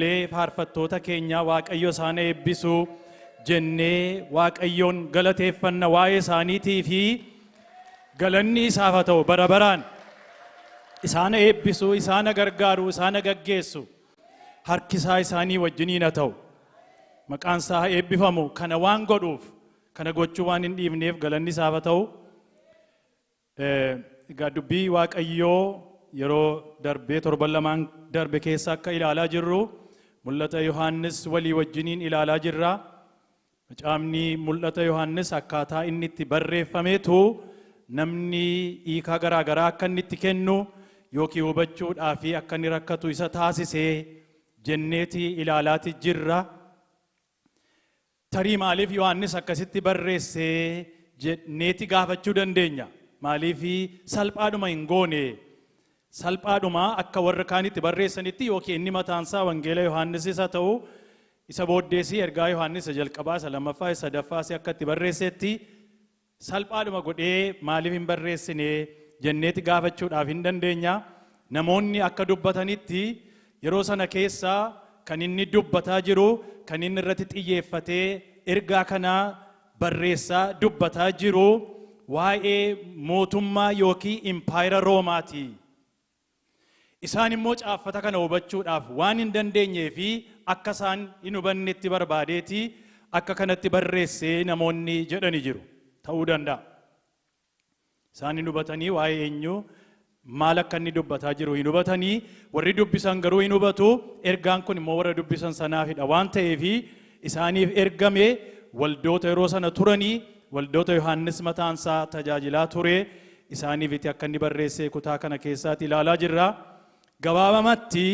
lee faarfattoota keenya waaqayyo isaan eebbisu jennee waaqayyoon galateeffanna waa'ee isaaniitii fi galanni isaaf haa ta'u bara baraan isaan eebbisu isaan gargaaru isaan gaggeessu harkisaa isaanii wajjiniin haa ta'u maqaan isaa eebbifamu kana waan godhuuf kana gochuu waan hin dhiifneef galanni isaaf haa ta'u. Egaa dubbii waaqayyoo yeroo darbee torban lamaan darbe keessa akka ilaalaa jirru mul'ata Yohaannis walii wajjiniin ilaalaa jirra. Macaafni mul'ata Yohaannis akkaataa inni itti barreeffameetu namni hiikaa garaa garaa akka inni itti kennu yookiin hubachuudhaa fi akka inni rakkatu isa taasisee jenneeti ilaalaati jirra. Tarii maaliif Yohaannis akkasitti barreessee jenneeti gaafachuu dandeenya. Maaliif salphaadhuma hin goone salphaadhuma akka warra kaanitti barreessanitti yookiin inni mataan isaa wangeela Yohaannis isa ta'u isa booddeessi ergaa Yohaannis jalqabaa isa lammaffaa isa sadaffaa akka itti barreessetti salphaadhuma godhee maaliif hin barreessine jenneeti gaafachuudhaaf hin dandeenya. Namoonni akka dubbatanitti yeroo sana keessa kan inni dubbataa jiru kan inni irratti xiyyeeffatee ergaa kana barreessaa dubbataa jiru waa'ee mootummaa yookiin impaayera Roomaati. Isaan immoo caaffata kana hubachuudhaaf waan hin dandeenyee fi akka isaan hin hubannetti barbaadeeti akka kanatti barreessee namoonni jedhani jiru ta'uu danda'a. Isaan hin hubatanii waa'ee eenyu maal akka inni dubbataa jiru hin hubatanii warri dubbisan garuu hin hubatu ergaan kun immoo warra dubbisan sanaafidha waan ta'eef isaaniif ergame waldoota yeroo sana turanii waldoota Yohaannis mataan isaa tajaajilaa ture isaaniif itti akka inni barreessee kutaa kana keessaatti ilaalaa jirra. Gabaabamatti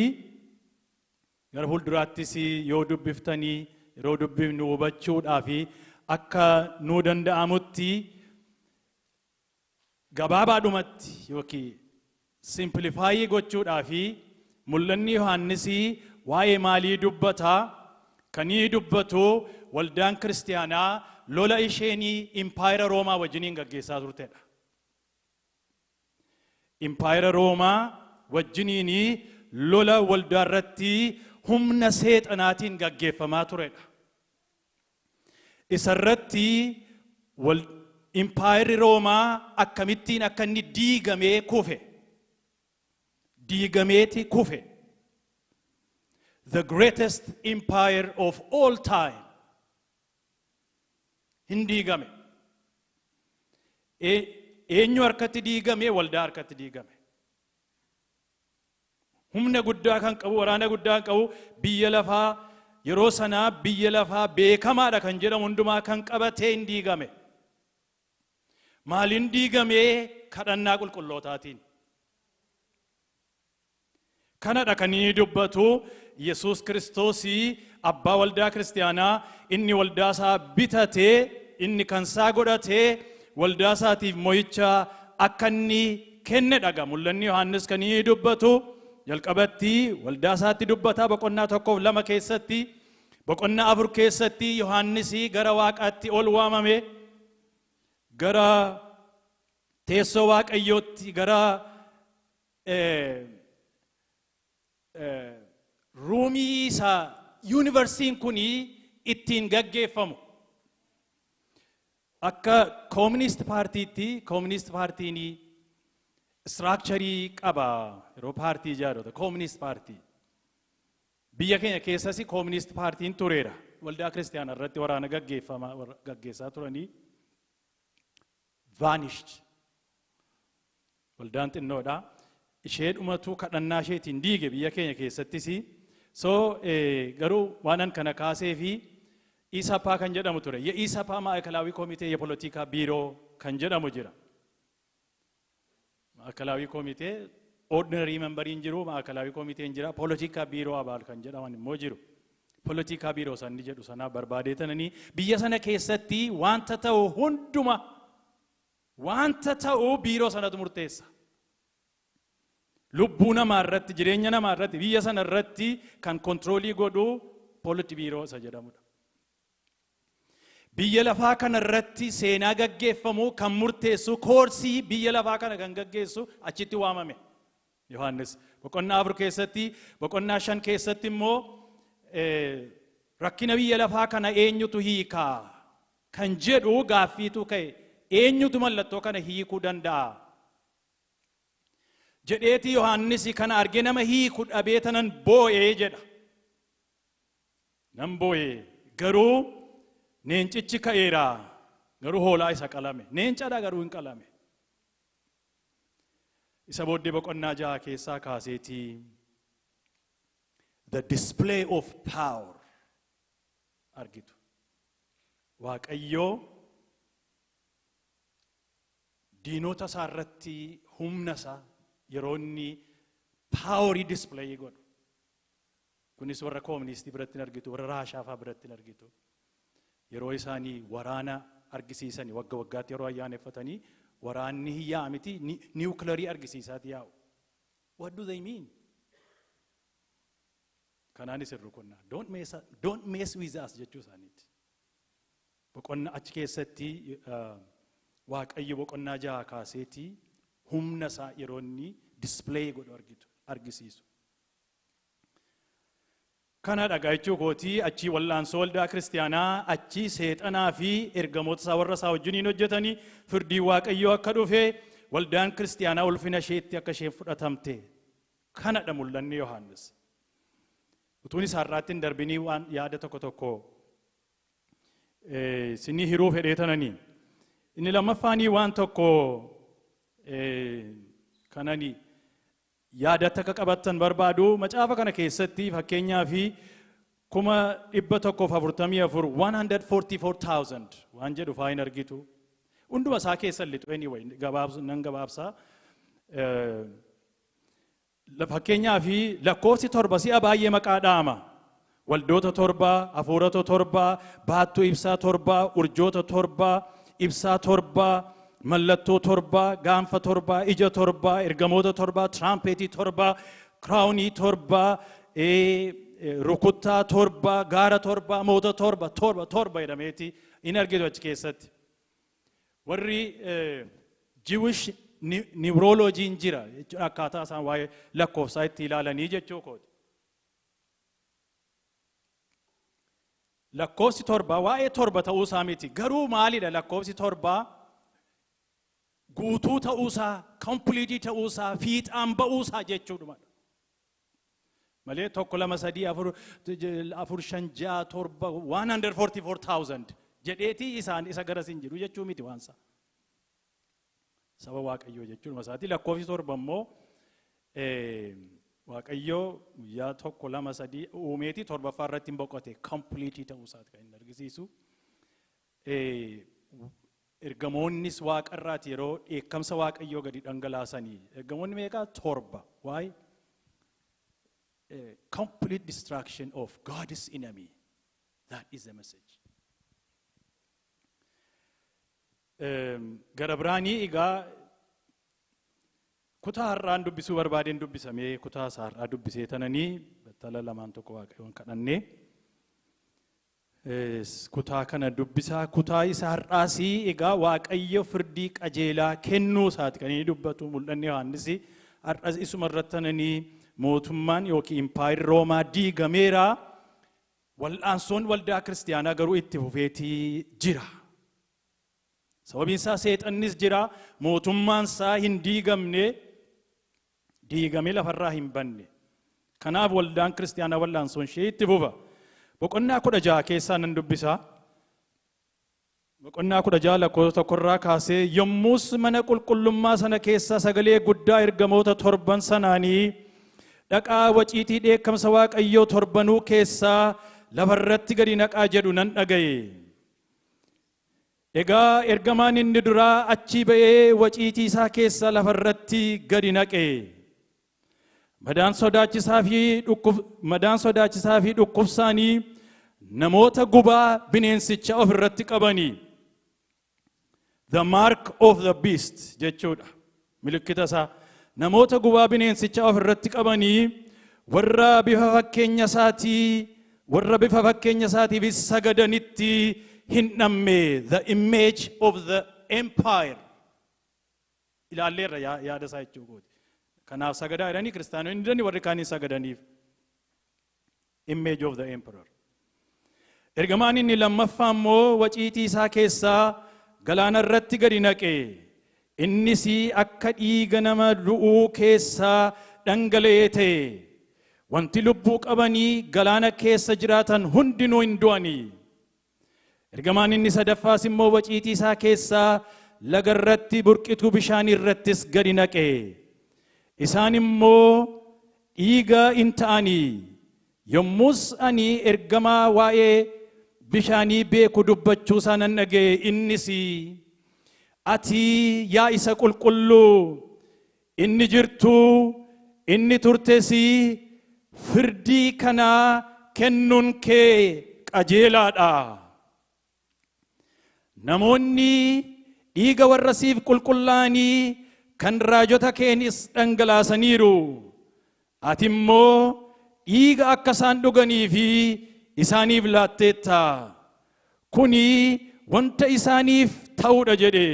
gara fuulduraattis yoo dubbiftanii yeroo dubbifnu hubachuudhaa fi akka nuu danda'amutti gabaabaadhumatti yookiin simplifaayii gochuudhaa fi mul'anni Yohaannis waa'ee maalii dubbataa kan inni dubbatu waldaan kiristaanaa lola isheenii impaayera Roomaa wajjiniin gaggeessaa turtedha. Impaayera Roomaa wajjiniin lola waldaa irratti humna seexanaatiin gaggeeffamaa turedha. Isarratti impaayerri Roomaa akkamittiin akka inni diigamee kufe. Diigameeti kufe. The greatest empire of all time. Hin diigame. Eenyu harkatti diigame waldaa harkatti diigame. Humna guddaa kan qabu waraana guddaa kan qabu biyya lafaa yeroo sanaa biyya lafaa beekamaadha kan jedhamu hundumaa kan qabatee hin diigame. Maaliin diigamee kadhannaa qulqullootaatiin. Kanadha kan inni dubbatu Yesuus Kiristoosii abbaa waldaa kiristaanaa inni waldaa isaa bitatee inni kan isaa godhatee waldaa isaatiif mo'icha akka inni kenne dhaga mul'anni Yohaannis kan inni dubbatu jalqabatti waldaa isaatti dubbataa boqonnaa 1-2 keessatti boqonnaa 4 keessatti Yohaannis gara waaqaatti ol waamame gara teessoo waaqayyootti gara ruumii isaa yuunivarsiitiin kuni ittiin gaggeeffamu akka koominist paartiitti koominist paartiin istiraakcharii qaba yeroo paartii ijaarrata koominist paartii biyya keenya keessas koominist paartiin tureera waldaa kiristaanaa irratti waraana gaggeessaa turanii vanished waldaan xinnoodha ishee dhumatu kadhannaa isheetiin diige biyya keenya keessattis garuu waanan kana kaasee fi ኢሰፓ kan jedhamu ture የኢሰፓ ማዕከላዊ ኮሚቴ የፖለቲካ ቢሮ kan jedhamu jira ማዕከላዊ ኮሚቴ ኦርዲነሪ ሜምበሪን jiru ማዕከላዊ ኮሚቴን jira ፖለቲካ ቢሮ አባል kan jedhaman immoo jiru ፖለቲካ ቢሮ sanni jedhu sana barbaadeetanii biyya sana keessatti wanta ta'u hunduma wanta ta'u biiroo sanatu murteessa lubbuu namaa irratti jireenya namaa irratti biyya sana irratti kan kontroolii godhu politi biiroo isa jedhamudha. Biyya lafaa kana irratti seenaa gaggeeffamu kan murteessu koorsii biyya lafaa kana kan gaggeessu achitti waamame Yohaannis boqonnaa 4 keessatti boqonnaa 5 keessatti immoo rakkina biyya lafaa kana eenyutu hiikaa kan jedhu gaaffiitu ka'e eenyutu mallattoo kana hiikuu danda'a jedheeti Yohaannis kana arge nama hiiku dhabee tanan boo'ee jedha. Nan boo'ee garuu neencichi ka'eera garuu hoolaa isa qalame neencadha garuu hin qalame. Isa booddee boqonnaa 6 keessaa kaaseetii the display of power argitu. Waaqayyoo diinota isaa irratti humna isaa yeroo inni paaworii display godhu. Kunis warra kooministii biratti argitu, warra raashaafaa biratti argitu. Yeroo isaanii waraana argisiisanii wagga waggaatti yeroo ayyaaneffatanii waraanni hiyyaa miti niwukilarii argisiisaati yaa'u. What do they mean? Kanaanis irru konnaa don't mess with us jechuu isaaniiti. Boqonnaa achi keessatti Waaqayyo boqonnaa 6 kaaseetii humna isaa yeroo inni display godhu argisiisu. Kana dhagaa jechuu kootii achii wal'aansoo waldaa kiristaanaa achii seexanaa fi ergamoota isaa warra isaa wajjiniin hojjetanii firdii Waaqayyoo akka dhufe waldaan kiristaanaa ulfina isheetti akka isheen fudhatamte kanadha mul'anni Yohaannis. Utuun isaa irraatti hin darbinii waan yaada tokko sinii hiruu fedhee tananii. Inni lammaffaanii waan tokko kananii yaadatti akka qabattan barbaadu macaafa kana keessatti fakkeenyaa fi 144,000 waan jedhu faayin argitu. Hunduma isaa keessa lixu anyway nan gabaabsaa. Fakkeenyaa fi lakkoofsi 7 si'a baay'ee maqaa dhaama. Waldoota 7, hafuurota 7, baattuu ibsaa 7, urjoota 7, ibsaa 7, mallattoo 7, gaanfa 7, ija 7, ergamoota 7, tiraampheetii 7, kiraawunii 7, rukuttaa 7, gaara 7, moota 7 jedhameeti in argitu achi keessatti. Warri Jewish niwurooloojiin jira jechuudha akkaataa isaan waa'ee lakkoofsaa itti ilaalanii jechuu kooti. Lakkoofsi 7 waa'ee 7 ta'uu isaa miti garuu maalidha lakkoofsi 7 guutuu ta'uu isaa kompiliitii ta'uu isaa fiixaan ba'uu isaa jechuudha. Malee 1 2 3 4 5 6 7 144,000 jedheetii isaan isa garasiin jiru jechuu miti waansa. Saba Waaqayyoo jechuun masaati lakkoofsi 7 immoo Waaqayyoo guyyaa 1 2 3 uumeetii 7ffaa irratti hin boqote kompiliitii ta'uu isaati kan inni argisiisu. Ergamoonnis Waaqa irraati yeroo dheekkamsa Waaqayyoo gadi dhangalaasanii ergamoonni meeqa 7 waa'ee complete destruction of God's enemy. That is the message. Gara biraanii egaa kutaa har'aan dubbisuu barbaadeen dubbisamee kutaa isaa har'aa dubbisee tananii battala lamaan tokko Waaqayyoon kadhannee kutaa kana dubbisaa kutaa isaa har'aasii egaa Waaqayyo firdii qajeelaa kennuu isaati kan inni dubbatu mul'anni Yohaannis har'as isuma irratti tananii mootummaan yookiin impaayirri Roomaa diigameera wal'aansoon waldaa kiristaanaa garuu itti fufeetii jira. Sababiin isaa seexannis jira mootummaan isaa hin diigamee lafarraa hin banne. Kanaaf waldaan kiristaanaa wal'aansoon ishee itti fufa. Boqonnaa 16 keessaa nan dubbisaa. Boqonnaa 16 lakkoofsa 1 irraa kaasee yommus mana qulqullummaa sana keessa sagalee guddaa ergamoota 7 sanaanii dhaqaa waciitii dheekkamsa Waaqayyoo 7 keessaa lafarratti gadi naqaa jedhu nan dhagaye. Egaa ergamaan inni duraa achi ba'ee waciitii isaa keessa lafarratti gadi naqe. Madaan sodaachisaa fi dhukkubsaanii namoota gubaa bineensicha of irratti qabanii. The mark of the beast jechuudha. Milikkita isaa namoota gubaa bineensicha of irratti qabanii warra bifa fakkeenya isaatiif sagadanitti hin dhamme. The image of the empire. Ilaalleerra yaada isaa jechuudha. Kanaaf sagadaa jedhanii kiristaanonni warri kaaniin sagadaniif. image of the emperor. Ergamaan inni lammaffaa immoo waciitii isaa keessaa galaana irratti gadi naqe. Innis akka dhiiga nama du'uu keessaa dhangala'ee ta'e. Wanti lubbuu qabanii galaana keessa jiraatan hundinuu hin du'anii. Ergamaan inni sadaffaas immoo waciitii isaa keessaa laga irratti burqituu bishaanii irrattis gadi naqe. Isaan immoo dhiiga hin ta'anii. Yommus ani ergamaa waa'ee bishaanii beeku dubbachuu isaa nan dhaga'e. Innis ati yaa isa qulqulluu inni jirtuu inni turtes firdii kana kennuun kee qajeelaadha. Namoonni dhiiga warra siif qulqullaa'anii kan raajota keenis dhangalaasaniiru. Ati immoo dhiiga akka isaan dhuganiif fi isaaniif laatteetta. Kuni wanta isaaniif ta'uudha jedhe.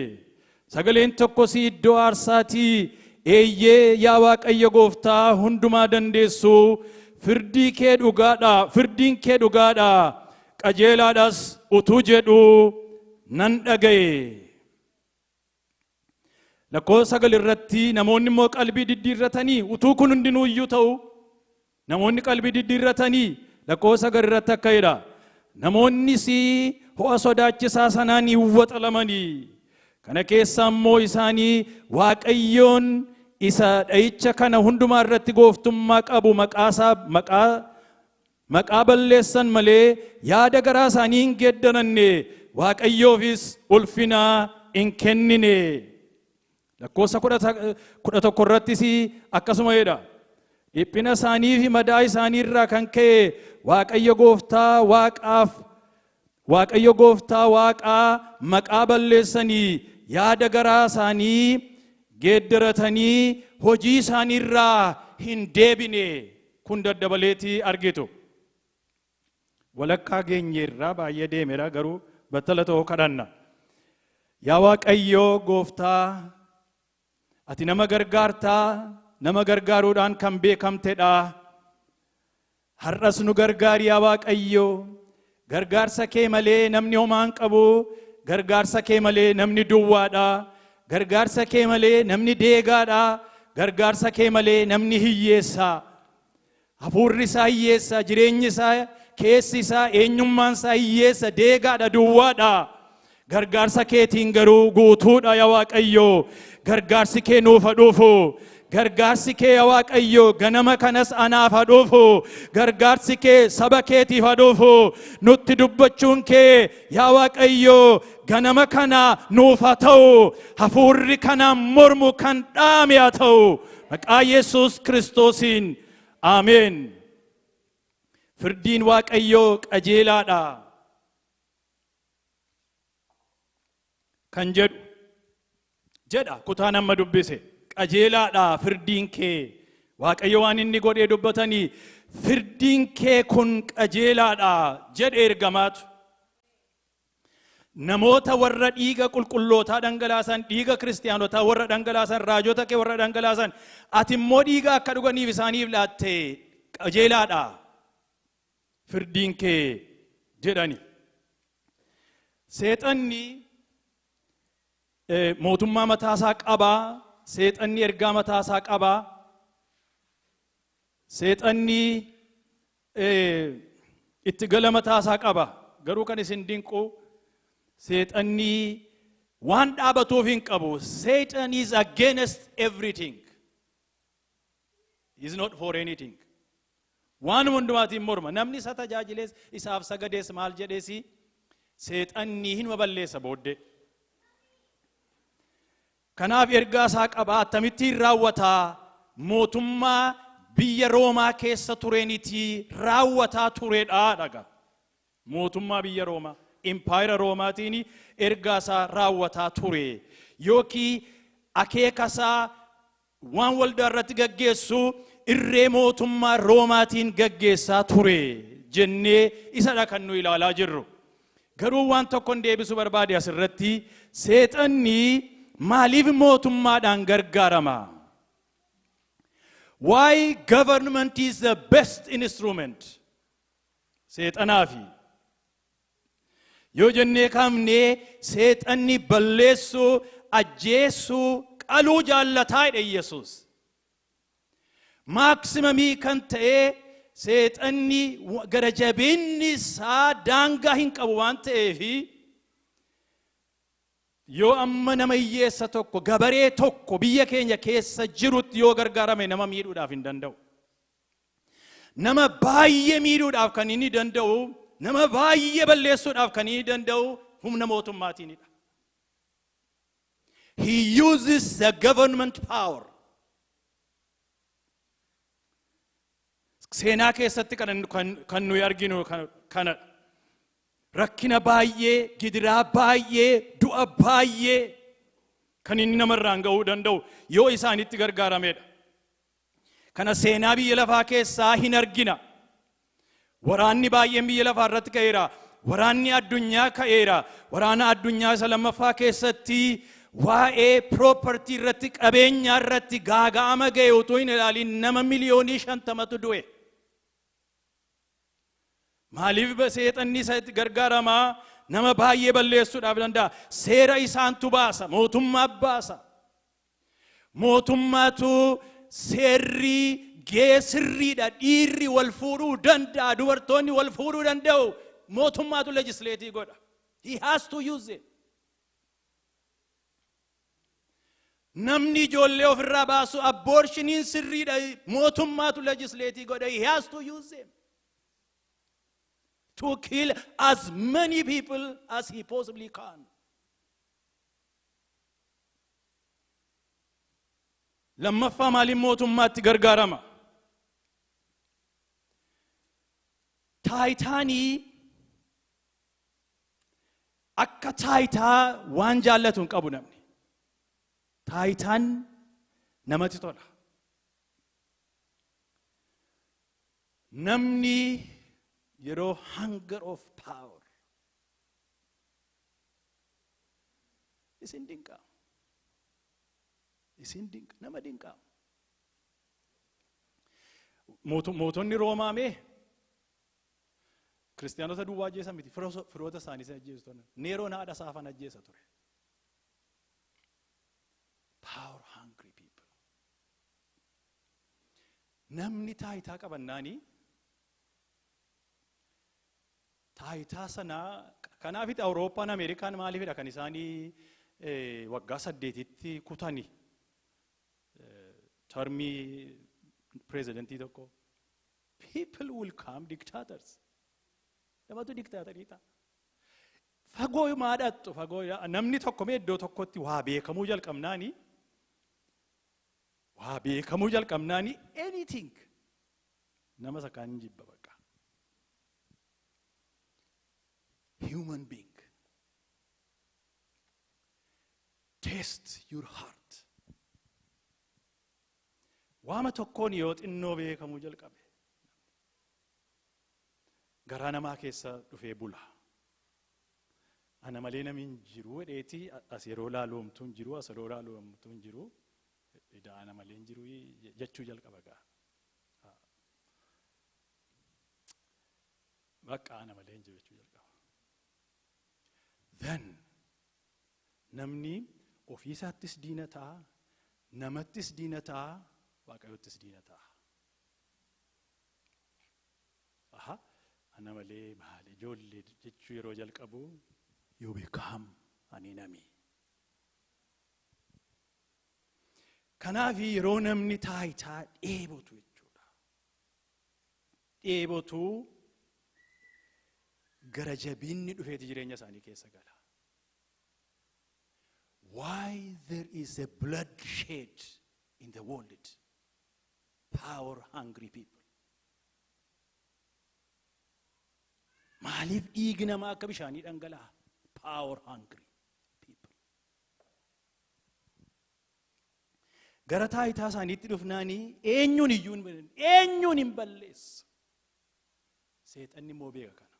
Sagaleen tokkos iddoo aarsaatii eeyyee yaa Waaqayyo Gooftaa hundumaa dandeessu firdiin kee dhugaadha qajeelaadhas utuu jedhu nan dhaga'e. Lakkoofsa 9 irratti namoonni immoo qalbii diddiirratanii utuu kun hundinuu iyyuu ta'u namoonni qalbii diddiirratanii lakkoofsa 9 irratti akka jedha. Namoonnis ho'a sodaachisaa sanaan waxalamanii. Kana keessaa immoo isaanii Waaqayyoon isa dha'icha kana hundumaa irratti gooftummaa qabu maqaa balleessan malee yaada garaa isaanii hin geeddaranne Waaqayyoofis ulfina hin kennine. Lakkoofsa 11 irrattis akkasuma jedha. Dhiphina isaanii fi madaa isaanii irraa kan ka'e Waaqayyo Gooftaa Waaqaa maqaa balleessanii yaada garaa isaanii geeddaratanii hojii isaanii irraa hin deebine. Kun daddabaleetii argitu. Walakkaa geenyeerraa baay'ee deemeera garuu battala ta'uu kadhanna. Yaa Waaqayyo Gooftaa ati nama gargaartaa nama gargaaruudhaan kan beekamtedha. Har'as nu gargaari yaa Waaqayyo. Gargaarsa kee malee namni homaa hin qabu. Gargaarsa kee malee namni duwwaadha. Gargaarsa kee malee namni deegaadha. Gargaarsa kee malee namni hiyyeessa. Hafuurri isaa hiyyeessa, jireenyi isaa, keessi isaa, eenyummaan isaa hiyyeessa, deegaadha, duwwaadha. Gargaarsa keetiin garuu guutuudha yaa Waaqayyo. Gargaarsi kee nuuf haa dhufu. Gargaarsi kee yaa Waaqayyo ganama kanas anaaf haa dhufu. Gargaarsi kee saba keetiif haa dhufu. Nutti dubbachuun kee yaa Waaqayyo ganama kana nuuf haa ta'u. Hafuurri kanaan mormu kan dhaame haa ta'u. Maqaa Yesuus Kiristoosiin. Ameen. Firdiin Waaqayyo qajeelaadha kan jedha kutaan amma dubbise. Qajeelaadha firdiin kee. Waaqayyo waan inni godhee dubbatanii firdiin kee kun qajeelaadha jedhe ergamaatu. Namoota warra dhiiga qulqullootaa dhangalaasan, dhiiga kiristaanotaa warra dhangalaasan, raajota kee warra dhangalaasan, ati immoo dhiiga akka dhuganiif isaaniif laatte qajeelaadha firdiin kee jedhani. Seexanni mootummaa mataasaa qabaa. Seexanni ergaa mataasaa qabaa. Seexanni itti gala mataasaa qaba. Garuu kan isin dinqu seexanni waan dhaabatuuf hin qabu. Satan is against everything. He is not for anything. Waan hundumaatiin morma. Namni isa tajaajilees isaaf sagadees maal jedheesi seexanni hin balleessa booddee. Kanaaf ergaa isaa qaba. Akkamittiin raawwataa? Mootummaa biyya Roomaa keessa tureenitii raawwataa turedha dhaga. Mootummaa biyya Roomaa, Empire Roomaatiin ergaa isaa raawwataa ture. Yookiin akeeka isaa waan waldaa irratti gaggeessu irree mootummaa Roomaatiin gaggeessaa ture jennee isadha kan nu ilaalaa jirru. Garuu waan tokkoon deebisuu barbaade asirratti seexanni maaliif mootummaadhaan gargaarama? Why government is the best instrument? seexanaafi yoo jennee kaafnee seexanni balleessuu ajjeesuu qaluu jaallataa jedhe Yesuus maakisimamii kan ta'e seexanni gara jabinni isaa daangaa hin qabu waan ta'eefi yoo amma nama hiyyeessa tokko gabaree tokko biyya keenya keessa jirutti yoo gargaarame nama miidhuudhaaf hin danda'u nama baay'ee miidhuudhaaf kan inni danda'u nama baay'ee balleessuudhaaf kan inni danda'u humna mootummaatiinidha. He uses the government power. Seenaa keessatti kan nuyi arginu kana rakkina baay'ee gidiraa baay'ee du'a baay'ee kan inni namarraan ga'uu danda'u yoo isaanitti gargaaramedha. Kana seenaa biyya lafaa keessaa hin argina. Waraanni baay'een biyya lafaa irratti ka'eera. Waraanni addunyaa ka'eera. Waraana addunyaa isa lammaffaa keessatti waa'ee property irratti qabeenyaa irratti gaaga'ama ga'e utuu hin ilaalin nama miliyoonii 50tu du'e. Maaliif seexanni isatti gargaaramaa nama baay'ee balleessuudhaaf danda'a. Seera isaantu baasa, mootummaa baasa. Mootummaatu seerri geessirriidha, dhiirri wal fuudhuu danda'a, dubartoonni wal fuudhuu danda'u. Mootummaatu legislatii godha. He has to use it. Namni ijoollee ofirraa baasu aborshiniin sirriidha, mootummaatu legislatii godha. He has to use it to kill as many people as he possibly can. Lammaffaa maaliin mootummaatti gargaarama? Taayitaanii akka taayitaa waan jaallatu hin qabu namni. Taayitaan namatti tola. Namni yeroo hunger of power isin dinqa nama dinqa mootonni Roomaa mee kiristaanota duwwaa ajjeesan miti firoota isaanii ajjeesu turan. Neeroon haadha saafan ajjeesa ture. Power hungry people. Namni taayitaa qabannaanii taayitaa sanaa kanaafitti Awurooppaan Ameerikaan maaliifidha kan isaanii waggaa 8tti kutani termii pirezidentii tokko. People will come dictators. Namatu dictatorii ta'a. Fagoo maadhattu fagoo namni tokko mee iddoo tokkotti waa beekamuu jalqabnaani anything nama sakaan hin jibba baqa. Human being. Test your heart. Waama tokkoon yoo xinnoo beekamuu jalqabe garaa namaa keessa dhufee bula. Ana malee namiin jiru dheetii as yeroo laalomtuun jiru as yeroo laalomtuun jiru ana malee jiru jechuu jalqaba gaa. Bakka ana malee jiru jechuu jalqaba. Then namni ofiisaattis diina ta'a, namattis diina ta'a, Waaqayyoottis diina ta'a. Ana malee maali ijoollee jechuu yeroo jalqabu you become an enemy. Kanaaf yeroo namni taayitaa dheebotu jechuudha. Dheebotu gara jabinni dhufeeti jireenya isaanii keessa gala. Why there is a bloodshed in the world? Power hungry people. Maaliif dhiigni namaa akka bishaanii dhangala'a? Power hungry people. Gara taayitaa isaaniitti dhufnaanii eenyuun hin balleessa. Seexanni immoo beeka kana.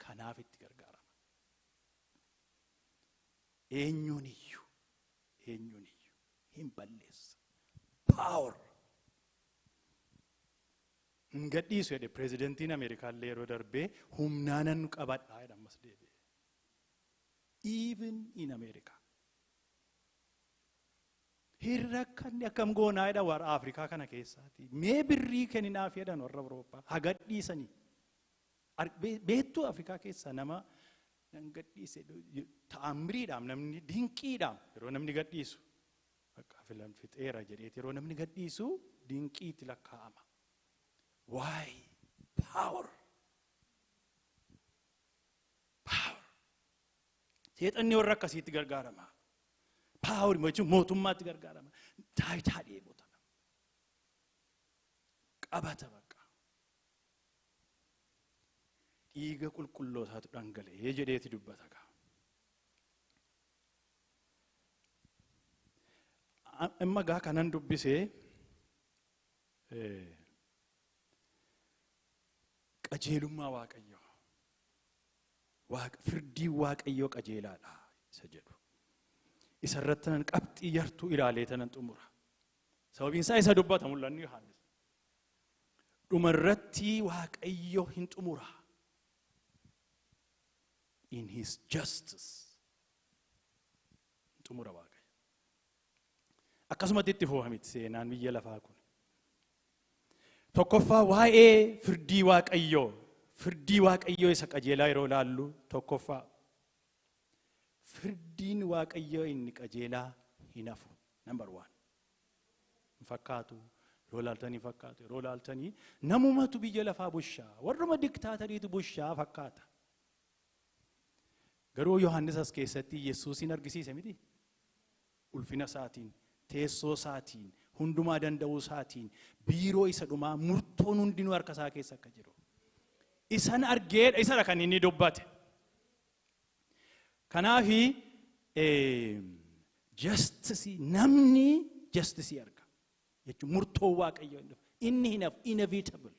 Kanaaf itti gargaarama. Eenyuun iyyuu hin balleessa. Power. gadhiisu jedhe pirezidentiin Ameerikaa illee yeroo darbee humnaanan qabadhaa jedha ammas deebi'e. Even in America. Hirrakkanni akkam goonaa jedha warra Afrikaa kana keessaati. Mee birrii kenninaaf jedhan warra Awurooppaa haa gadhiisanii. Beektuu Afrikaa keessaa nama nan gadhiise ta'ammiriidhaam namni dinqiidhaam yeroo namni gadhiisu bakka filan fixeera jedheeti yeroo namni gadhiisu dinqiitti lakkaa'ama. Why? Power. Power. Seexanni warra akkasiitti gargaarama. Power jechuun mootummaatti gargaarama. Taayitaa dheebota. Qabata bakka. Dhiiga qulqullootaatu dhangala'ee jedheeti dubbata gaa. Amma gaa kanan dubbisee qajeelummaa Waaqayyoo. Firdii Waaqayyoo qajeelaadha isa jedhu. Isa irratti nan qabxii yartuu ilaalee tanan xumura. Sababiin isaa isa dubbata mul'anni Yohaannis. Dhuma irratti Waaqayyoo hin xumura. In his justice. Xumura Waaqayyo. Akkasumatti itti foofamiti seenaan biyya lafaa kun. Tokkoffaa waa'ee firdii Waaqayyoo. Firdii Waaqayyoo isa qajeelaa yeroo laallu tokkoffaa. Firdiin Waaqayyoo inni qajeelaa hin hafu. Number one. Fakkaatu. Yeroo laaltanii fakkaatu. Yeroo laaltanii namumatu biyya lafaa bushaa. Warruma diktaatariitu bushaa fakkaata. Garuu Yohaannis as keessatti Yesuusin argisiise miti. Ulfina isaatiin, teessoo isaatiin, hundumaa danda'uu isaatiin, biiroo isa dhumaa murtoon hundinuu harka isaa keessa akka jiru. Isan argeedha isa kan inni dubbate. Kanaafi justice namni justice arga. Jechuun murtoo Waaqayyoo inni hin hafu inevitable.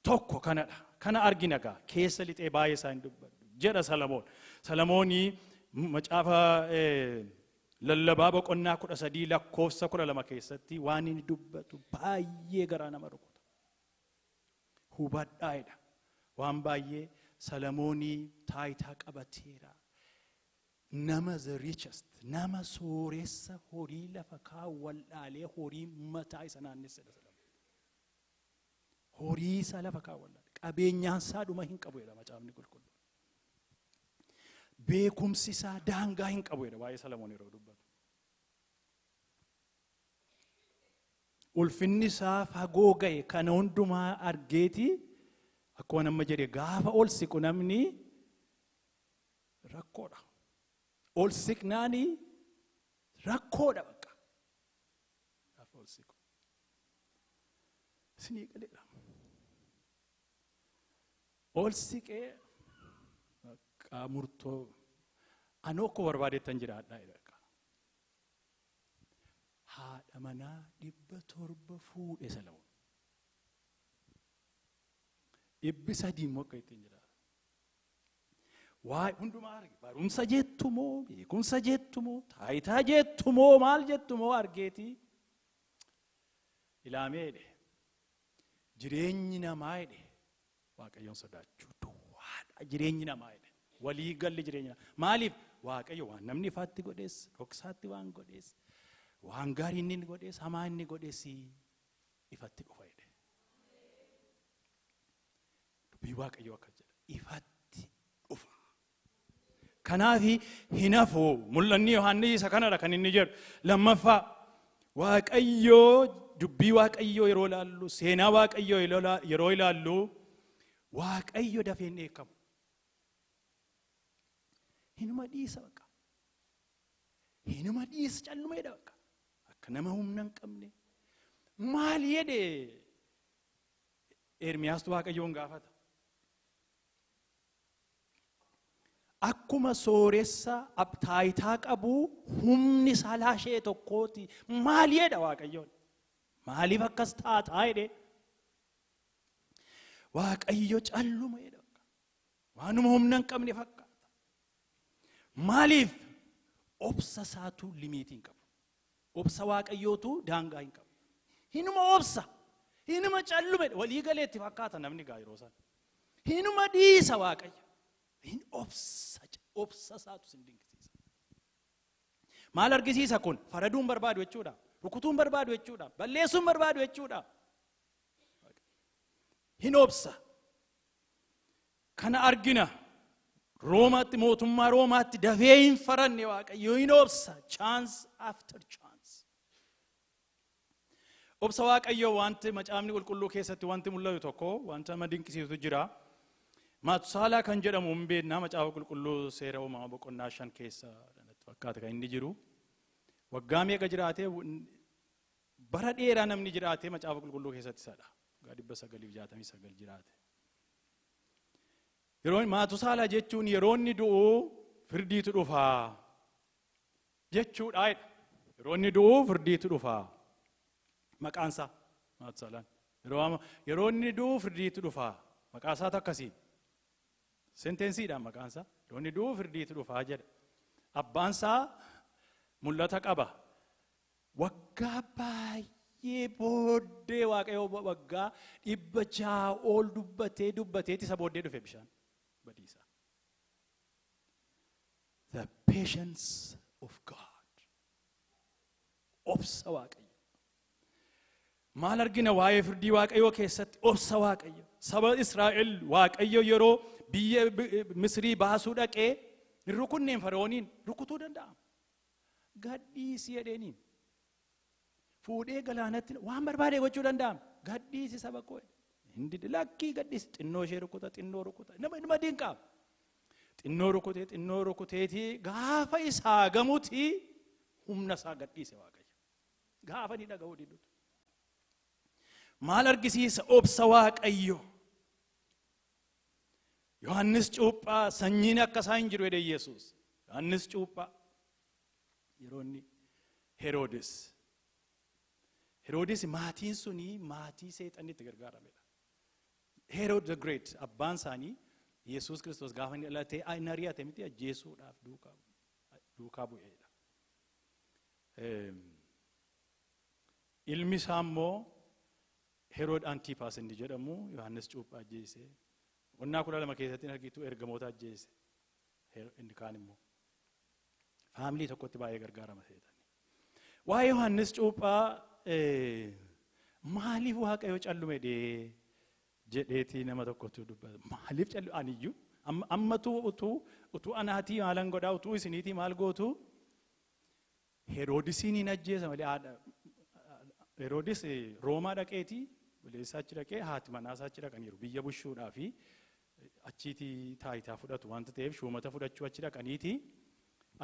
Tokko kanadha. Kana argina gaa keessa lixee baay'ee isaa hin dubbadhu. Jedha Salamoon. Salamoonii macaafa lallabaa boqonnaa 13 lakkoofsa 12 keessatti waan inni dubbatu baay'ee garaa nama rukuta. Hubadhaadha. Waan baay'ee Salamoonii taayitaa qabateera. Nama the richest, nama sooressa horii lafa kaawwaldhaalee horii mataa isa naannessedha. Horii isaa lafa kaawwaldhaalee. Qabeenyaan isaa dhuma hin qabu jedha macaafni qulqulluun. Beekumsi isaa daangaa hin qabu jedha waa'ee Salamoon yeroo dubbatu. Ulfinni isaa fagoo ga'e kana hundumaa argeeti akkuma nama jedhe gaafa ol siqu namni rakkoodha. Ol siqnaani rakkoodha bakka. Gaafa ol siqu. Isinii galeedha. Ol siqee murtoo anoo ko barbaadeettan jiraadhaa jedha. Haadha manaa 700 fuudhe Salamoon. 300 immoo akka ittiin jiraata. Waa hundumaa arge barumsa jettu moo beekumsa jettu moo taayitaa jettu moo maal jettu moo argeeti ilaamee jedhe jireenyi namaa jedhe Waaqayyoon sodaachuu duwwaadha jireenyi namaa jedhe walii galli jireenya maaliif Waaqayyo waan namni ifaatti godhees dhoksaatti waan godhees waan gaarii inni godhees hamaa inni godhees ifatti dhufa jedhe dubbii Waaqayyo akka jedha ifatti dhufa. Kanaafi hinafu mul'anni Yohaannis isa kanadha kan inni jedhu lammaffaa Waaqayyoo dubbii Waaqayyoo yeroo ilaallu seenaa Waaqayyoo yeroo ilaallu Waaqayyo dafee hin eekamu. Hinuma dhiisa bakka. Hinuma dhiisa calluma jedha bakka. Akka nama humna hin qabne. Maal jedhe Ermiyaastu Waaqayyoon gaafata. Akkuma sooressa taayitaa qabu humni isaa laashee tokkooti. Maal jedha Waaqayyoon? Maaliif akkas taataa jedhe? Waaqayyo calluma jedha. Waanuma humna hin qabne fakkaata. Maaliif obsa isaatu limiitii hin qabu. Obsa Waaqayyootu daangaa hin qabu. Hinuma obsa. Hinuma callume walii galeetti fakkaata namni gaayiroo sana. Hinuma dhiisa Waaqayyo. Hin obsa isaatu sin dinqisiisa. Maal argisiisa kun? Faraduun barbaadu jechuudha. Rukutuun barbaadu jechuudha. Balleessuun barbaadu jechuudha. Hin obsa. Kana argina. Roomaatti mootummaa Roomaatti dafee hin faranne Waaqayyo hin obsa. Chance after chance. Obsa Waaqayyo wanti macaafni qulqulluu keessatti wanti mul'atu tokko wanta nama dinqisiisu jira. Maatusaalaa kan jedhamu hin beeknaa macaafa qulqulluu seera uumamaa boqonnaa 5 keessa fakkaata kan inni jiru. Waggaa meeqa jiraatee bara dheeraa namni jiraatee macaafa qulqulluu keessatti isadha. Waggaa 969 jiraate. Yeroo Maatusaalaa jechuun yeroo inni du'u firdiitu dhufaa jechuudha. Yeroo inni du'u firdiitu dhufaa. Maqaan isaa Maatusaalaan. Yeroo inni du'u firdiitu dhufaa. Maqaan isaa akkasii. Sentensiidhaan maqaan isaa. Yeroo inni du'u firdiitu dhufaa jedha. Abbaan isaa mul'ata qaba. Waggaa baay'ee booddee Waaqayyo waggaa 600 ol dubbateeti isa booddee dhufe bishaan badiisa. The patience of God. Obsa Waaqayyo. Maal argina waa'ee firdii Waaqayyoo keessatti obsa Waaqayyo. Saba Israa'el Waaqayyo yeroo biyya Misrii baasuu dhaqee hin rukunneen Fara'ooniin rukutuu danda'a. Gadhiisi jedheeniin. Fuudhee galaanatti waan barbaade gochuu danda'a. Gadhiisi saba koo. Hindi lakkii gadhiisi xinnoo ishee rukuta xinnoo rukuta. Nama dinqaa. Xinnoo rukuteeti gaafa isaa gamuti humna isaa gadhiise Waaqayyo. Gaafa ni dhaga'uu didutu. Maal argisiisa obsa Waaqayyo. Yohannis Cuuphaa sanyiin akka isaa hin jiru jedhe Yesuus. Yohannis Cuuphaa yeroo inni Heroodis maatiin suni maatii seexanitti gargaaramedha. Herod the Great abbaan isaanii Yesuus Kiristoos gaafa inni dhalatee inni ari'ate miti ajjeesuudhaaf duukaa bu'eedha. Ilmi isaa immoo Herod Antipas inni jedhamu Yohannis Cuuphaa ajjeese. Wannaa 12 keessatti argitu ergamoota ajjeese. Inni kaan immoo faamilii tokkotti baay'ee gargaarama seexanni. Waa'ee Yohannis Cuuphaa maaliif Waaqayyo callume jedheetii nama tokkotu dubbata. Maaliif callu aniyyuu ammatu utuu anaatii maalan godhaa utuu isiniitii maal gootu Heroodisiin hin ajjeesa malee Heroodis Roomaa dhaqeetii buleessaa achi dhaqee haati manaasaa achi dhaqaniiru biyya bushuudhaa fi achiitii taayitaa fudhatu wanta ta'eef shuumata fudhachuu achi dhaqaniiti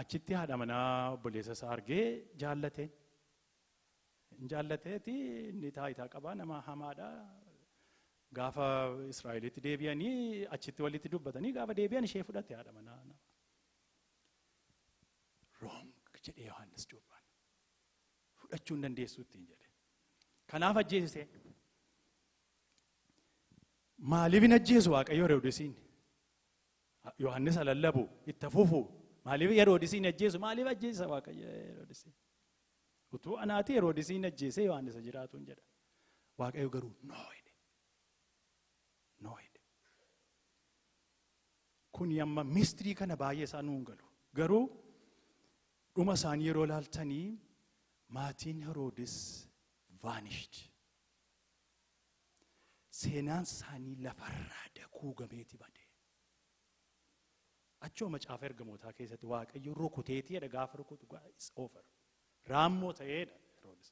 achitti haadha manaa buleessa isaa argee jaallateeti inni taayitaa qabaa nama hamaadha. Gaafa Israa'elitti deebi'anii achitti walitti dubbatanii gaafa deebi'an ishee fudhate haadha manaa. Wrong jedhee Yohannis Cuuphaan fudhachuu hin dandeessu ittiin jedhe. Kanaaf ajjeesise. Maaliif hin ajjeesu Waaqayyo Heroodisiin? Yohannis alallabu itti fufu. Maaliif Heroodisiin ajjeesu? Maaliif ajjeesa Waaqayyo Heroodisiin? Utuu anaati Heroodisiin ajjeesee Yohannis jiraatu hin jedha. Waaqayyo garuu noo jedhe. Kun yamma mistirii kana baay'ee isaa nuun galu. Garuu dhuma isaanii yeroo laaltanii maatiin Heroodis vanished. Seenaan isaanii lafarraa dakuu gameeti bade. Achoo macaafa ergamootaa keessatti Waaqayyo rukuteetii jedha gaafa rukutu it's over. Raammoo ta'eedha Heroodis.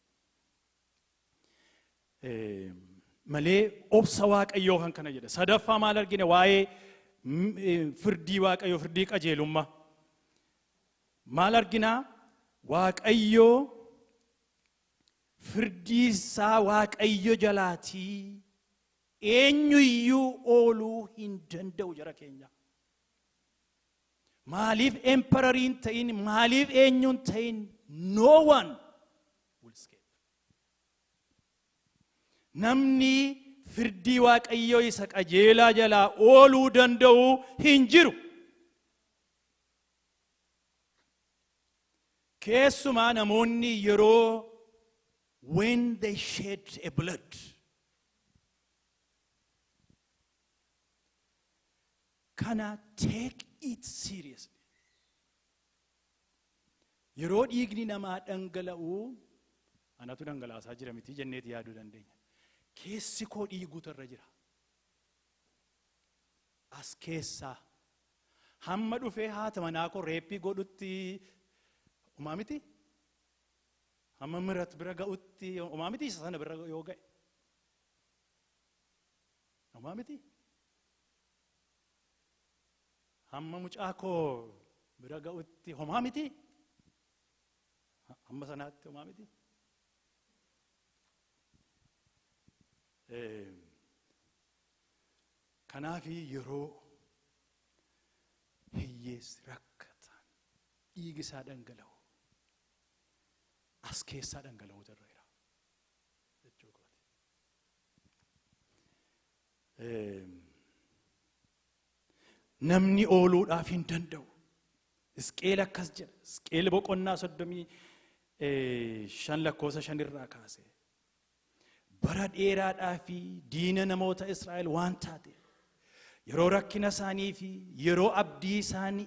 Malee obsa Waaqayyoo kan kana jedha. Sadaffaa maal argine waa'ee firdii Waaqayyoo firdii qajeelummaa. Maal arginaa Waaqayyoo firdii isaa Waaqayyo jalaatii eenyuyyuu ooluu hin danda'u jara keenya. Maaliif emperoriin ta'in maaliif eenyuun ta'in no one will escape. Namni firdii Waaqayyoo isa qajeelaa jalaa ooluu danda'u hin jiru. Keessumaa namoonni yeroo when they shed a blood kana take it seriously. Yeroo dhiigni namaa dhangala'u anatu dhangalaasaa jira miti jenneeti yaaduu dandeenya. Keessi koo dhiiguutu irra jira. As keessaa hamma dhufee haata manaa koo reeppii godhutti umaa miti? Hamma mirat bira ga'utti umaa miti? Isa sana bira yoo ga'e umaa miti? Hamma mucaa koo bira ga'utti umaa miti? Hamma sanaatti umaa miti? Kanaafi yeroo hiyyeessi rakkatan dhiigi isaa dhangala'u as keessaa dhangala'u irra jira jechuu kooti. Namni ooluudhaaf hin danda'u. Hisqeel akkas jedha. Hisqeel boqonnaa 35:5 irraa kaasee bara dheeraadhaa fi diina namoota Israa'el waan taate yeroo rakkina isaanii fi yeroo abdiin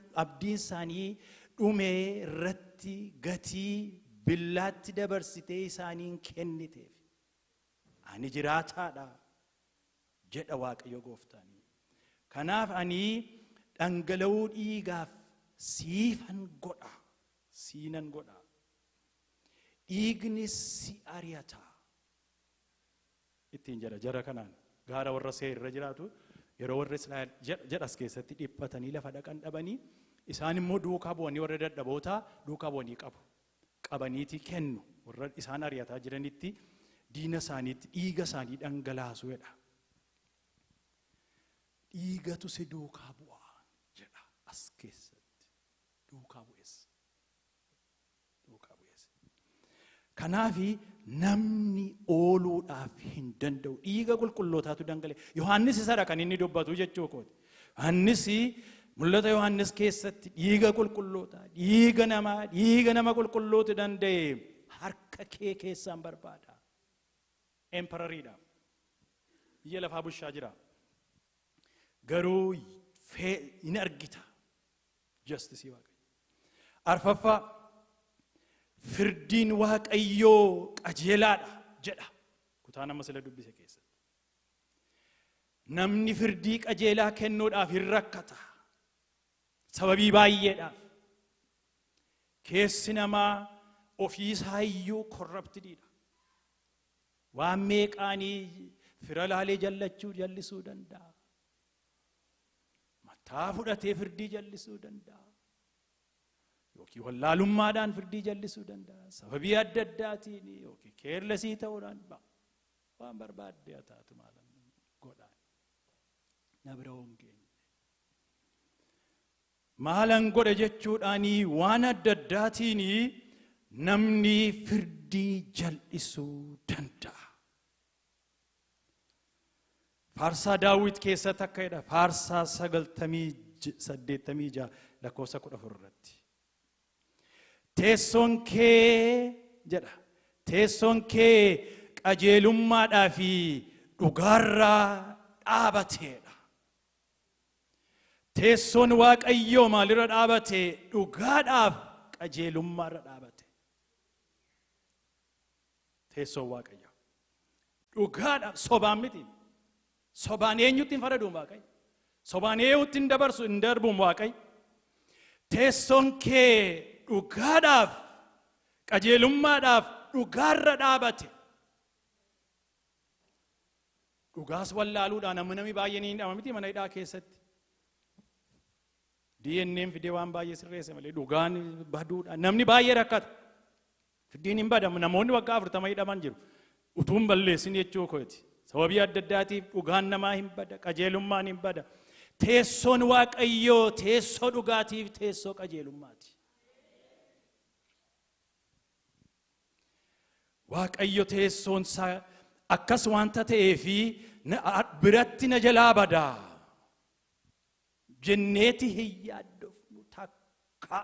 isaanii dhumee irratti gatii billaatti dabarsitee isaaniin kenniteef ani jiraataadha jedha Waaqayyo Gooftaan. Kanaaf ani dhangala'uu dhiigaaf siinan godha. Dhiigni si ari'ata. Ittiin jara kanaan gaara warra See'iir irra jiraatu yeroo warra Israa'el jedhas keessatti dhiphatanii lafa dhaqan dhabanii isaan immoo duukaa bu'anii warra dadhabootaa duukaa bu'anii qabaniiti kennu warra isaan ari'ataa jiranitti diina isaaniitti dhiiga isaanii dhangalaasu jedha. Dhiigatu si duukaa bu'aa jedha as keessatti duukaa bu'eessa. Kanaafi namni ooluudhaaf hin danda'u. Dhiiga qulqullootaatu dhangala'e. Yohaannis isadha kan inni dubbatu jechuu kooti. Yohaannis mul'ata Yohaannis keessatti dhiiga qulqullootaa, dhiiga nama qulqullootu danda'e harka kee keessaan barbaada. Emperoriidha. Biyya lafaa bushaa jira. Garuu hin argita. Justisii Waaqayyo. Arfaffaa firdiin Waaqayyoo qajeelaadha jedha kutaa nama sila dubbise keessatti. Namni firdii qajeelaa kennuudhaaf hin rakkata sababii baay'eedhaaf. Keessi namaa ofiisaa iyyuu korraptiidha. Waan meeqaanii fira laalee jallisuu danda'a. Mataa fudhatee firdii jallisuu danda'a. Yookiin wallaalummaadhaan firdii jallisuu danda'a. Sababii adda addaatiin yookiin keerlesii ta'uudhaan waan barbaadde haa taatu maalan godhaan. Na bira hongeenye. Maalan godha jechuudhaanii waan adda addaatiin namni firdii jallisuu danda'a. Faarsaa Daawit keessatti akka jedha Faarsaa 86 lakkoofsa 14 irratti. Teessoon kee jedha. Teessoon kee qajeelummaadhaa fi dhugaarraa dhaabateedha. Teessoon Waaqayyoo maalirra dhaabate? Dhugaadhaaf qajeelummaarra dhaabate. Teessoon Waaqayyoo dhugaadhaaf sobaan miti. Sobaan eenyutti hin faradu Waaqayyo? Sobaan eenyutti hin dabarsu hin darbuun Waaqayyo? Teessoon kee dhugaadhaaf qajeelummaadhaaf dhugaarra dhaabate. Dhugaas wallaaluudhaan namni baay'een hin dhama miti mana hidhaa keessatti. DNA'n fidee waan baay'ee sirreesse malee dhugaan baduudhaan namni baay'ee rakkata. Fidiin hin badamu. Namoonni waggaa 40 hidhaman jiru. Utuun balleessin jechuu kooti. Sababii adda addaatiif dhugaan namaa hin bada, qajeelummaan hin bada. Teessoon Waaqayyoo teessoo dhugaatiif teessoo qajeelummaati. Waaqayyo teessoon isaa akkas wanta ta'eefi biratti na jalaa badaa jenneeti hin yaaddofnu takka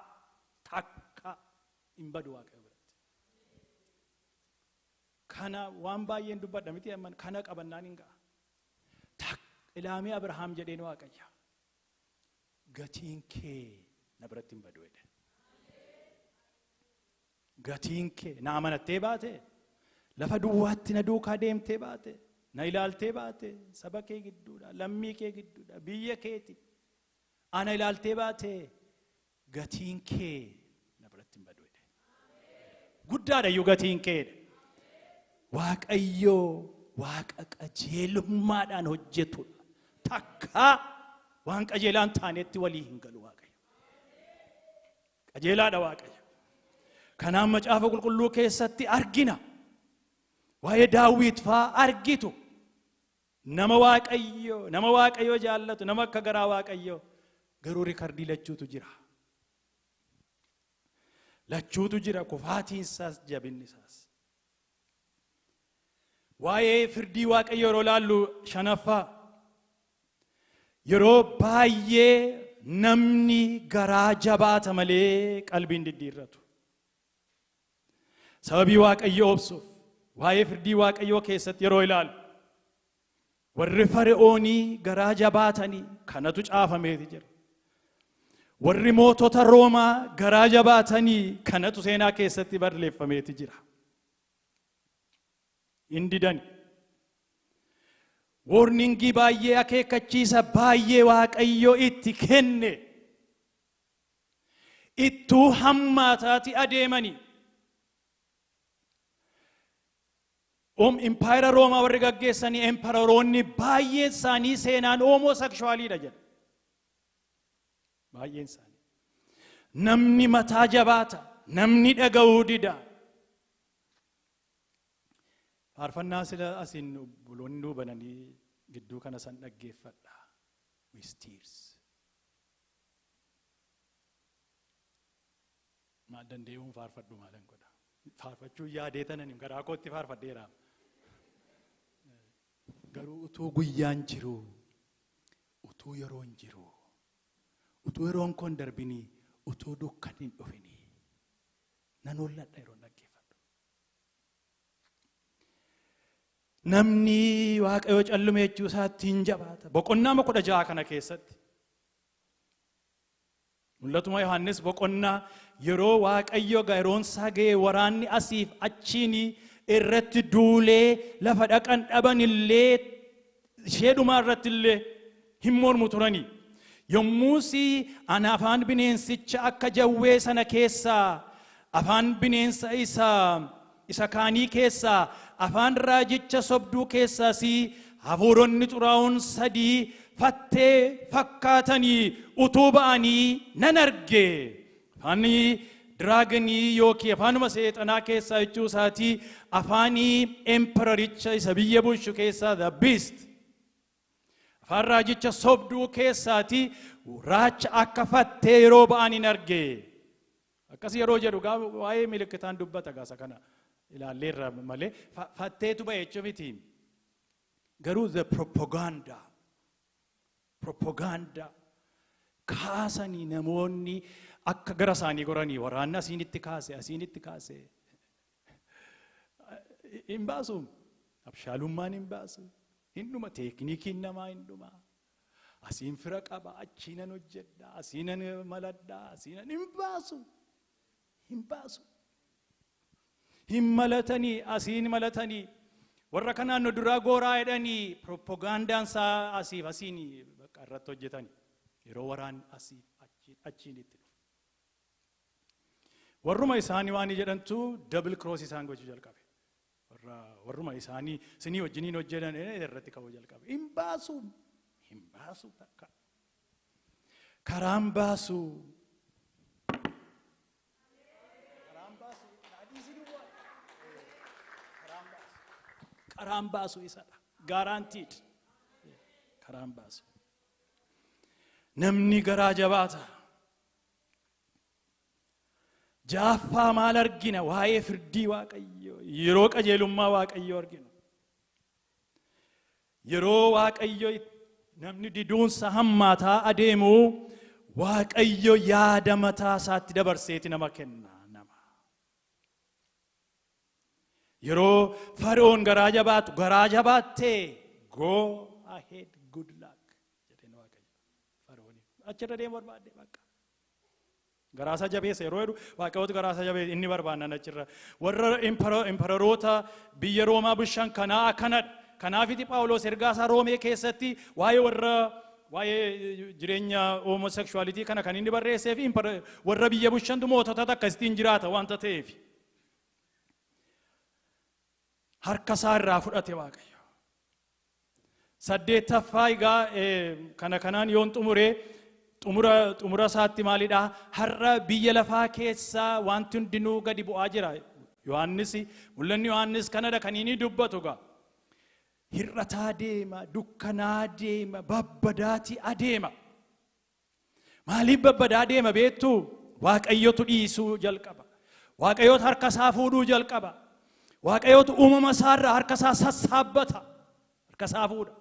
hin badu Waaqayyo biratti. Kana waan baay'een dubbadha miti kana qabannaan hin ga'a. Ilaamee Abrahaam jedheen Waaqayyo. gatiin kee na biratti hin badu jedhe. Gatiin kee na amanattee baate, lafa duwwaatti na duukaa deemtee baate, na ilaaltee baate, saba kee gidduudha, lammii kee gidduudha, biyya keeti ana ilaaltee baate, gatiin kee na biratti hin badu jedhe. Guddaadha iyyuu gatiin kee. Waaqayyo waaqa qajeelummaadhaan hojjetudha. Takka waan qajeelaan taanetti walii hin galu Waaqayyo. Qajeelaadha Waaqayyo. Kanaaf macaafa qulqulluu keessatti argina. Waa'ee Daawit fa'aa argitu. Nama Waaqayyo jaallatu, nama akka garaa Waaqayyo. Garuu rikardii lachuutu jira. Lachuutu jira, kufaatiinsaas jabinnisaas. Waa'ee firdii Waaqayyo yeroo laallu shanaffaa, yeroo baay'ee namni garaa jabaata malee qalbiin diddiirratu. Sababii Waaqayyo obsuuf waa'ee firdii Waaqayyoo keessatti yeroo ilaalu, warri Fara'oonii garaa jabaatanii kanatu caafameeti jira. Warri mootota Roomaa garaa jabaatanii kanatu seenaa keessatti barreeffameeti jira. Indidani. Warningii baay'ee, akeekkachiisa baay'ee Waaqayyo itti kenne. Ittuu hammaataati adeemanii. Impaayera Roomaa warri gaggeessanii empereroonni baay'een isaanii seenaan homoseksuwaaliidha jedha. Baay'een isaanii. Namni mataa jabaata, namni dhaga'uu dida. Faarfannaa sila asiin buloonni duubananii gidduu kana san dhaggeeffadha. With tears. Maal dandeemuun faarfadhu maalan godha. Faarfachuu yaadeetanan garaa kootti faarfadheera. Garuu utuu guyyaan jiru, utuu yeroon jiru, utuu yeroon kun darbini, utuu dukkan hin dhufini, nan holladha yeroo dhaggeeffadhu. Namni Waaqayyo callume jechuu isaatti hin jabaata. Boqonnaa 16 kana keessatti mul'atuma Yohaannis boqonnaa yeroo Waaqayyo yeroon isaa ga'e waraanni asiif achiin irratti duulee lafa dhaqan dhaban illee isheedhumaa irratti illee hin mormu turanii. Yommuusi ana afaan bineensicha akka jawwee sana keessaa, afaan bineensa isa kaanii keessaa, afaan raajicha sobduu keessaas hafuuronni xuraa'oon sadii fattee fakkaatanii utuu ba'anii nan arge. Afaanii diraaganii yookiin afaanuma seexanaa keessaa jechuu isaatii afaanii emperoricha isa biyya bulchu keessaa the beast. Afaan raajicha sobduu keessaati raacha akka fattee yeroo ba'an hin arge. Akkas yeroo jedhu waa'ee milikitaan dubbata gaasa kana ilaalleerra malee fatteetu ba'e jechuu miti. Garuu the propaganda kaasanii namoonni akka gara isaanii goranii waraanni asiinitti kaase hin baasu. Abshaalummaan hin baasu. Hinduma teeknikiin namaa hinduma. Asiin fira qaba, achiinan hojjedha, asiinan maladha, asiinan hin baasu. Hin malatanii, asiin malatanii. Warra kanaan nu duraa gooraa jedhanii propagandaan isaa asiif asiin irratti hojjetanii. Yeroo waraanni asiif achiin itti dhufu. Warruma isaanii waan jedhantu double cross isaan gochuu jalqabe. Warruma isaanii sinii wajjiniin hojjetan irratti ka'uu jalqabe. Hin baasu takka. Karaan baasu. Karaan baasu isadha. Guaranteed. Karaan baasu. Namni garaa jabaata. Jaaffaa maal argina waa'ee firdii Waaqayyo, yeroo qajeelummaa Waaqayyo arginu. Yeroo Waaqayyo namni diduunsa hammaataa adeemu Waaqayyo yaada mataa isaatti dabarseeti nama kenna. Yeroo Fara'oon garaa jabaattee go ahead good luck jedheen Waaqayyo Fara'ooniin. achirra deemu barbaadde bakka. Garaasa jabeessa yeroo jedhu waaqayyoota garaasa jabeessa inni barbaannan achirra. Warra imparoota biyya Roomaa bushan kanaa akkanadha. Kanaafiti Phaawulos ergaasaa Roomee keessatti waa'ee jireenya homoseksuwaalitii kana kan inni barreessee fi warra biyya bushantu mootota akkasittiin jiraata wanta ta'eef. Harka isaa irraa fudhate Waaqayyo. Saddeettaffaa egaa kanaan yoon xumura isaatti maalidha? Har'a biyya lafaa keessaa wanti hundinuu gadi bu'aa jira. Mul'anni Yohaannis kanadha kan inni dubbatu gaa. Hir'ataa deema, dukkanaa deema, babbadaati adeema. Maaliif babbadaa deema beektu? Waaqayyotu dhiisuu jalqaba. Waaqayyotu harka isaa fuudhuu jalqaba. Waaqayyotu uumama isaarraa harka isaa sassaabbata. Harka isaa fuudha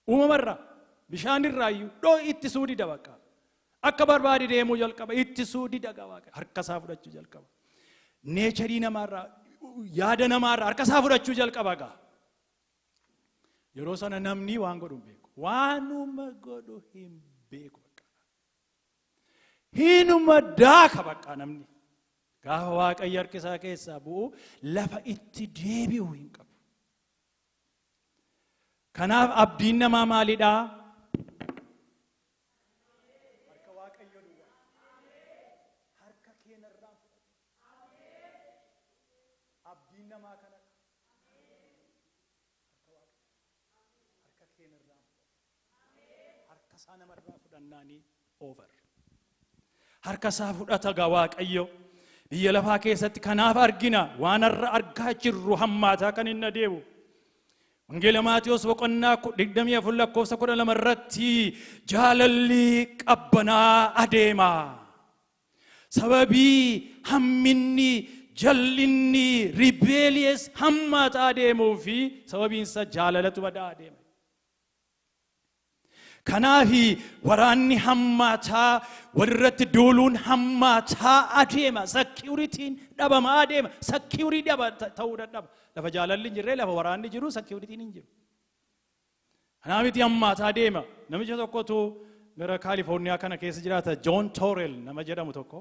uumamarraa. Bishaanirraa iyyuu ittisuu dida bakka. Akka barbaade deemuu jalqaba. Ittisuu dida Waaqayyo. Harka isaa fudhachuu jalqaba. Neecharii namaarraa, yaada namaarraa harka isaa fudhachuu jalqaba gaa. Yeroo sana namni waan godhu hin beeku. Waanuma godhu hin beeku bakka. Hinuma daaka bakka namni. Gaafa Waaqayyo harka isaa keessaa bu'u lafa itti deebi'u hin qabu. Kanaaf abdiin namaa maalidhaa? Harka Waaqayyo duwwaa. Harka keenyarraa fudhatu. Abdiin namaa kana. Harka keenyarraa fudhatu. Harka isaa namarraa fudhannaanii over. Harka isaa fudhata gaa Waaqayyo. Biyya lafaa keessatti kanaaf argina waan har'a argaa jirru hammaataa kan inni adeemu. Wangeela Maatiyos boqonnaa 24:12 irratti jaalalli qabbanaa adeema. Sababii hamminni jallinni rebellious hammaataa adeemuu fi sababiinsa jaalalatu badaa adeema. Kanaafi waraanni hammaataa walirratti duuluun hammaataa adeema. Security'n dhabamaa adeema. Security ta'uu dadhaba. Lafa jaalalli hin jirre lafa waraanni jiru security'n hin jiru. Kanaafiti hammaataa adeema. Namicha tokkotu gara Kaalifoorniyaa kana keessa jiraata. John Torrell nama jedhamu tokko.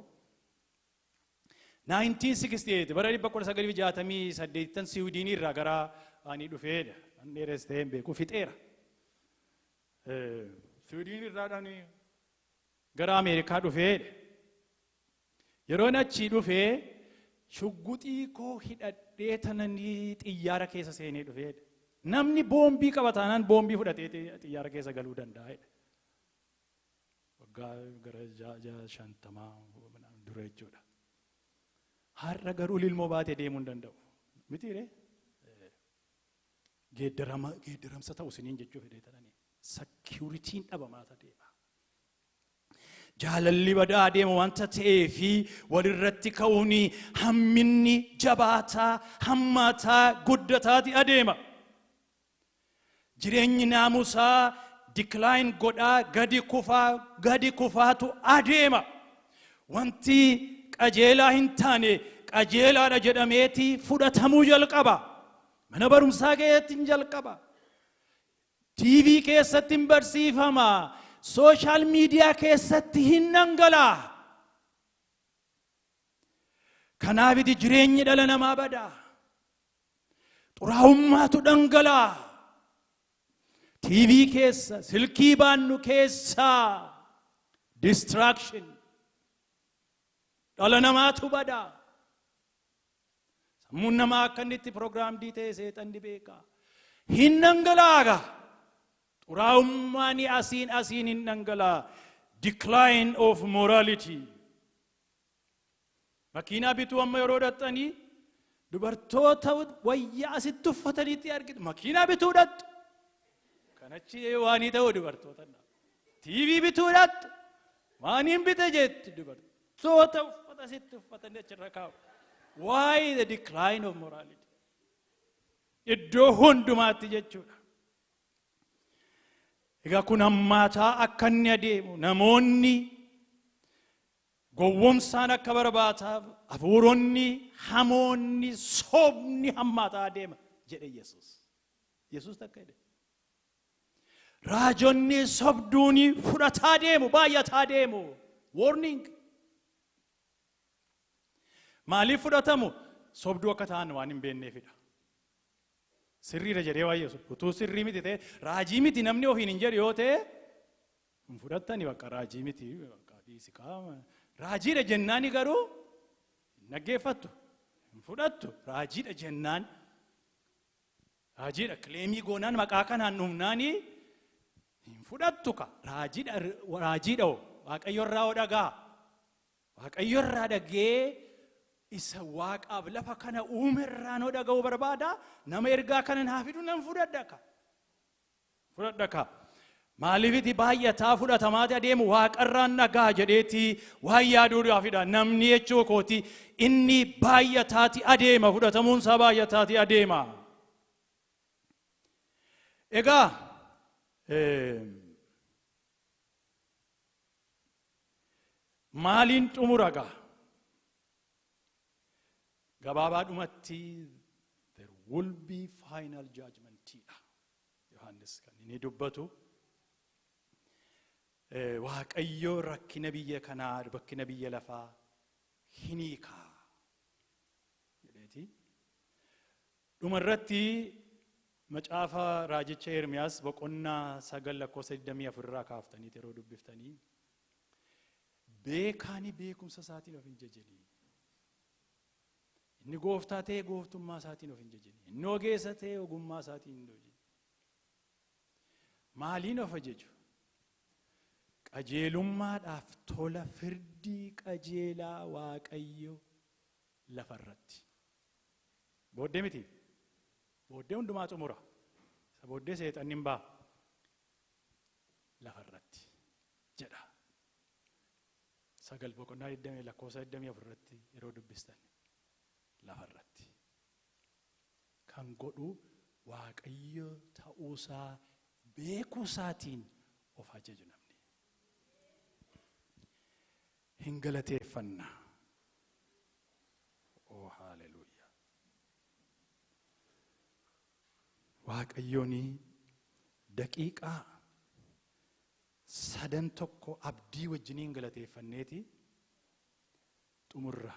1968 bara 1968 Siwiidinii irraa gara ani dhufeedha. An dheeres ta'ee hin beeku fixeera. Siwiidinii irraadhaan gara Ameerikaa dhufeedha. Yeroon achii dhufee shugguxii koo hidhadhee tananii xiyyaara keessa seenee dhufeedha. Namni boombii qabataanaan boombii fudhatee xiyyaara keessa galuu danda'edha. Waggaa gara 50 dura jechuudha. Har'a garuu ilmoo baatee deemuu hin danda'u. Mitiiree? Geeddaramsa ta'u isiniin jechuu fedhee tananii. Security'n dhabamaa adeema. Jaalalli badaa adeema wanta ta'eefi walirratti ka'uun hamminni jabaataa hammaataa guddataati adeema. Jireenyi naamusaa decline godhaa gadi kufaatu adeema. Wanti qajeelaa hin taane qajeelaadha jedhameeti fudhatamuu jalqaba. Mana barumsaa keessatti hin jalqaba. TV keessatti hin barsiifama. Social media keessatti hin dhangalaa. Kanaafiti jireenyi dhala namaa badaa. Xuraa'ummaatu dhangalaa. TV keessa, silkii baannu keessa distraction. Dhala namaatu badaa. Sammuun namaa akka inni itti proogiraamdii ta'e seexanni beeka. Hin dhangalaaga. Xuraa'ummaan asiin hin dhangalaa. Decline of morality. Makiinaa bituu amma yeroo dhattanii dubartoota wayyaa asitti uffataniitti argitu. Makiinaa bituu dhattu. Kanachi waanii ta'u dubartoota. TV bituu dhattu. Waaniin bita jetti dubartoota uffata asitti uffatanii achirra kaa'u. Why the decline of morality? Iddoo hundumaatti jechuudha. Egaa kun hammaataa akka inni adeemu namoonni gowwomsaan akka barbaataaf hafuuronni hamoonni sobni hammaataa adeema jedhe Yesuus. Yesuus takka jedhe. Raajonni sobduuni fudhataa deemu, baay'ataa deemu. Warning. Maaliif fudhatamu? Sobduu akka ta'an waan hin beekneefidha. Sirriidha jedhee waa'ee utuu sirrii miti ta'e raajii miti namni ofiin hin jedhu yoo ta'e hin fudhattani bakka raajii miti bakka dhiisi qaama. Raajiidha jennaani garuu hin dhaggeeffattu, hin fudhattu. Raajiidha jennaan, raajiidha kileemii goonaan maqaa kanaan dhumnaani hin fudhattu ka. Raajiidha Waaqayyo irraa dhagaa. Waaqayyo irraa dhagee isa waaqaaf lafa kana uume irraa noo dhaga'uu barbaada. Nama ergaa kana naa fidu nan fudhadha ka. Maaliifiti baay'ataa fudhatamaati adeemu waaqarraan nagaa jedheeti waan yaaduudhaafidha. Namni jechuu kooti inni baay'ataati adeema, fudhatamuunsaa baay'ataati adeema. Egaa maaliin xumura gaa? Gabaabaadhumatti there will be final judgment. Yohaannis kan inni dubbatu Waaqayyo rakkina biyya kanaa, rakkina biyya lafaa hin hiikaa jedheeti. Dhumarratti macaafa raajicha Ermiyaas boqonnaa 9:24 irraa kaaftanii yeroo dubbiftanii beekaani beekumsa isaatiin of hin jajanii. Inni gooftaa ta'e gooftummaa isaatiin of hin jajanii. Inni ogeessa ta'e ogummaa isaatiin hin hojii. Maaliin of ajaju? Qajeelummaadhaaf tola firdii qajeelaa Waaqayyo lafarratti. Booddee miti. Booddee hundumaa xumura. Isa booddee seexanni hin ba'a. Lafarratti jedha. 9:24 irratti yeroo dubbistan lafarratti. Kan godhu Waaqayyo ta'uusaa beekuusaatiin of ajaju namni. Hin galateeffanna. Oh haleluuyaa. Waaqayyooni daqiiqaa 3 abdii wajjiniin galateeffanneeti xumurra.